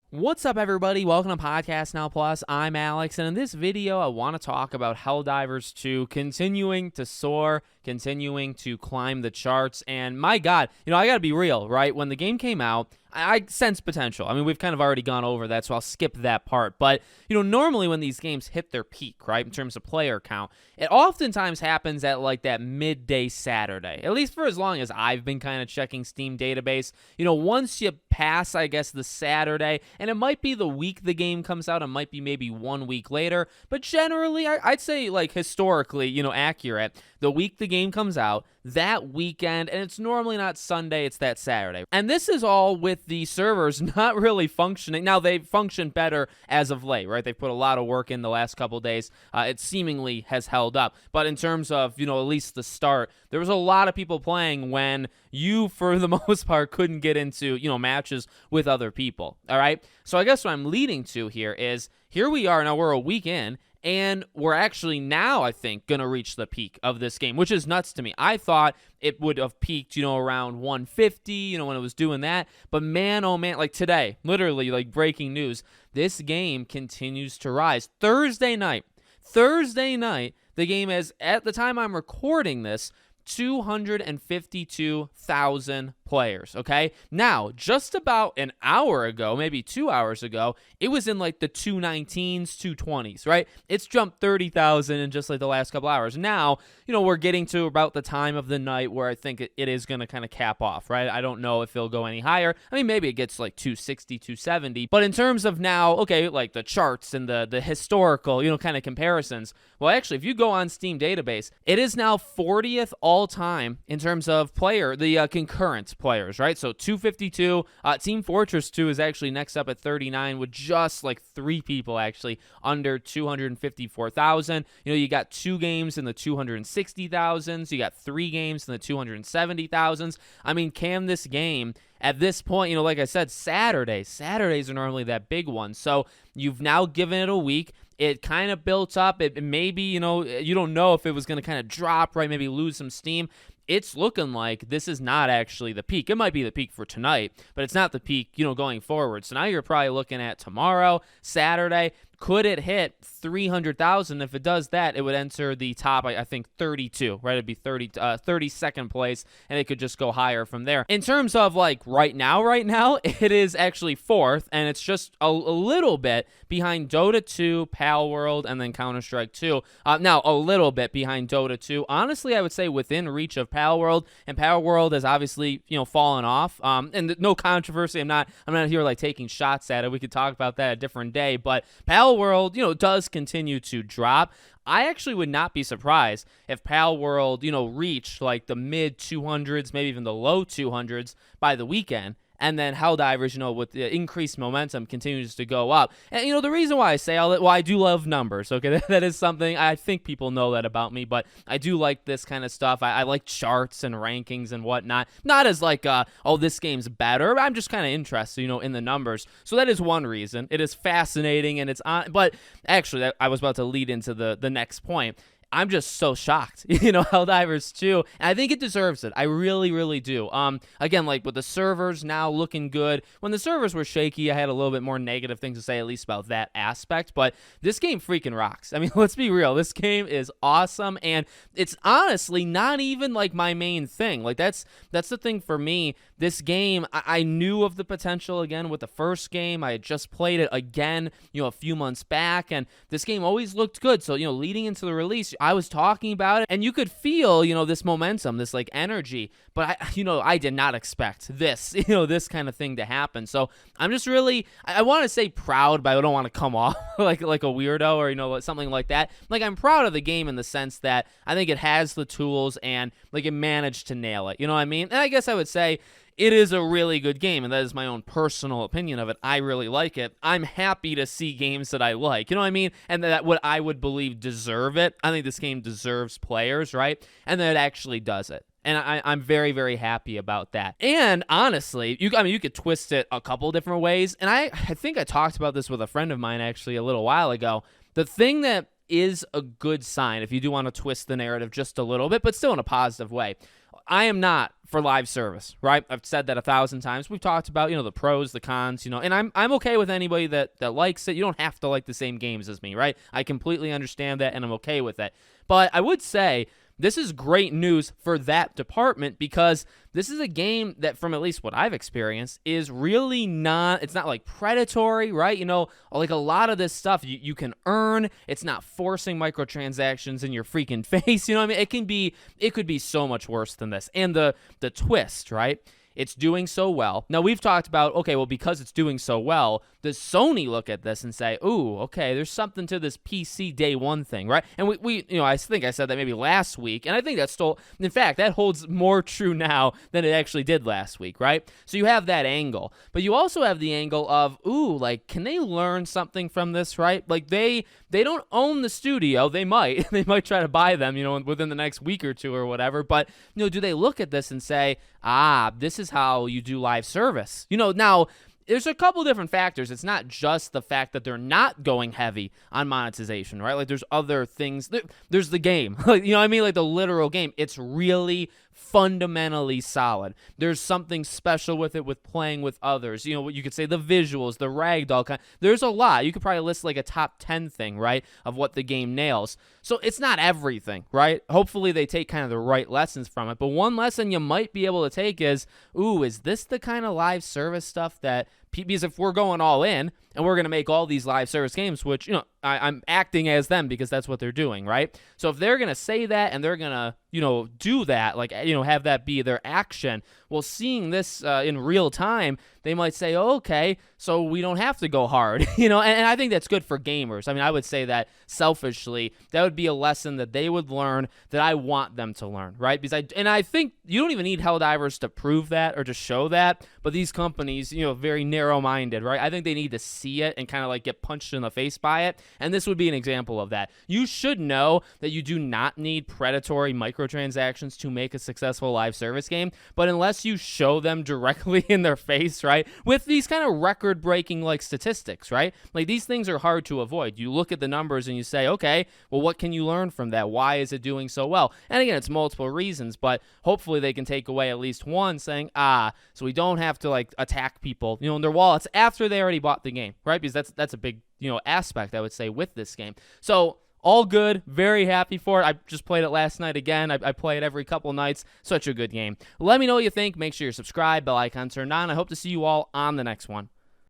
What's up, everybody? Welcome to Podcast Now Plus. I'm Alex, and in this video, I want to talk about Helldivers 2 continuing to soar, continuing to climb the charts, and my God, I gotta be real, right? When the game came out, I sensed potential. I mean, we've kind of already gone over that, so I'll skip that part. But, normally when these games hit their peak, right, in terms of player count, it oftentimes happens at like that midday Saturday, at least for as long as I've been kind of checking Steam database. Once you pass, I guess, the Saturday, and it might be the week the game comes out, it might be maybe 1 week later, but generally, I'd say, like, historically, accurate, the week the game comes out, that weekend, and it's normally not Sunday, it's that Saturday. And this is all with the servers not really functioning. Now, they function better as of late, right? They've put a lot of work in the last couple days. It seemingly has held up. But in terms of, at least the start, there was a lot of people playing when you, for the most part, couldn't get into, matches with other people, all right? So I guess what I'm leading to here is, here we are, now we're a week in, and we're actually now, I think, going to reach the peak of this game, which is nuts to me. I thought it would have peaked, around 150, when it was doing that. But man, oh man, like today, literally, like breaking news, this game continues to rise. Thursday night, the game is, at the time I'm recording this, 252,000 players, okay? Now, just about an hour ago, maybe 2 hours ago, it was in like the 219s, 220s, right? It's jumped 30,000 in just like the last couple hours. Now, we're getting to about the time of the night where I think it is going to kind of cap off, right? I don't know if it'll go any higher. I mean, maybe it gets like 260, 270. But in terms of now, okay, like the charts and the historical, kind of comparisons, well, actually, if you go on Steam database, it is now 40th all time in terms of the concurrent players, right? So 252. Team Fortress 2 is actually next up at 39 with just like 3 people actually under 254,000. You got 2 games in the 260,000s. You got 3 games in the 270,000s. I mean, can this game at this point, like I said, Saturdays are normally that big one. So you've now given it a week. It kind of built up. It maybe, you don't know if it was going to kind of drop, right? Maybe lose some steam. It's looking like this is not actually the peak. It might be the peak for tonight, but it's not the peak, going forward. So now you're probably looking at tomorrow, Saturday. Could it hit 300,000? If it does that, it would enter the top, I think, 32, right? It'd be 32nd place, and it could just go higher from there. In terms of, like, right now, it is actually 4th, and it's just a little bit behind Dota 2, Pal World, and then Counter-Strike 2. Now, a little bit behind Dota 2. Honestly, I would say within reach of Pal World, and Pal World has obviously, fallen off. And no controversy. I'm not here, like, taking shots at it. We could talk about that a different day, but Pal World, does continue to drop. I actually would not be surprised if Pal World, reached like the mid 200s, maybe even the low 200s by the weekend. And then Helldivers, with the increased momentum, continues to go up. And, the reason why I say all that, well, I do love numbers, okay? That is something, I think people know that about me, but I do like this kind of stuff. I like charts and rankings and whatnot. Not as like, this game's better. I'm just kind of interested, in the numbers. So that is one reason. It is fascinating, and it's on. But actually, I was about to lead into the next point. I'm just so shocked, Helldivers 2, and I think it deserves it. I really, really do. Again, like with the servers now looking good. When the servers were shaky, I had a little bit more negative things to say, at least about that aspect, but this game freaking rocks. I mean, let's be real. This game is awesome, and it's honestly not even like my main thing. Like that's the thing for me. This game, I knew of the potential again with the first game. I had just played it again, a few months back, and this game always looked good. So, leading into the release, I was talking about it, and you could feel, this momentum, this like energy, but I did not expect this, this kind of thing to happen. So I'm just really, I want to say proud, but I don't want to come off like a weirdo or, something like that. Like, I'm proud of the game in the sense that I think it has the tools and like it managed to nail it. You know what I mean? And I guess I would say it is a really good game, and that is my own personal opinion of it. I really like it. I'm happy to see games that I like, you know what I mean? And that what I would believe deserve it. I think this game deserves players, right? And that it actually does it. And I'm very, very happy about that. And honestly, you could twist it a couple different ways. And I think I talked about this with a friend of mine actually a little while ago. The thing that is a good sign, if you do want to twist the narrative just a little bit, but still in a positive way, I am not for live service, right? I've said that 1,000 times. We've talked about, the pros, the cons, and I'm okay with anybody that likes it. You don't have to like the same games as me, right? I completely understand that, and I'm okay with it. But I would say this is great news for that department, because this is a game that, from at least what I've experienced, is really it's not like predatory, right? Like a lot of this stuff you can earn. It's not forcing microtransactions in your freaking face. I mean? It could be so much worse than this. And the twist, right? It's doing so well. Now, we've talked about, okay, well, because it's doing so well, does Sony look at this and say, ooh, okay, there's something to this PC day one thing, right? And we I think I said that maybe last week, and I think that's still, in fact, that holds more true now than it actually did last week, right? So you have that angle. But you also have the angle of, ooh, like, can they learn something from this, right? Like, they don't own the studio. They might. They might try to buy them, within the next week or two or whatever. But, do they look at this and say, this is how you do live service? Now, there's a couple different factors. It's not just the fact that they're not going heavy on monetization, right? Like, there's other things. There's the game. Like, I mean? Like, the literal game. It's really fundamentally solid. There's something special with it, with playing with others. What you could say, the visuals, the ragdoll kind. There's a lot. You could probably list like a top 10 thing, right, of what the game nails. So it's not everything, right? Hopefully they take kind of the right lessons from it. But one lesson you might be able to take is, is this the kind of live service stuff that, because if we're going all in and we're going to make all these live service games, which, I'm acting as them because that's what they're doing, right? So if they're going to say that and they're going to, do that, like, have that be their action, well, seeing this in real time, they might say, okay, so we don't have to go hard, and I think that's good for gamers. I mean, I would say that selfishly, that would be a lesson that they would learn that I want them to learn, right? Because I think you don't even need Helldivers to prove that or to show that, but these companies, very narrow-minded, right? I think they need to see it and kind of like get punched in the face by it, and this would be an example of that. You should know that you do not need predatory microtransactions to make a successful live service game, but unless you show them directly in their face, right, with these kind of record-breaking like statistics, right, like these things are hard to avoid. You look at the numbers and you say, okay, well, what can you learn from that? Why is it doing so well? And again, it's multiple reasons, but hopefully they can take away at least one, saying, so we don't have to like attack people, in their wallets after they already bought the game, right? Because that's a big aspect, I would say, with this game. So all good, very happy for it. I just played it last night again. I play it every couple nights. Such a good game. Let me know what you think. Make sure you're subscribed, bell icon turned on. I hope to see you all on the next one.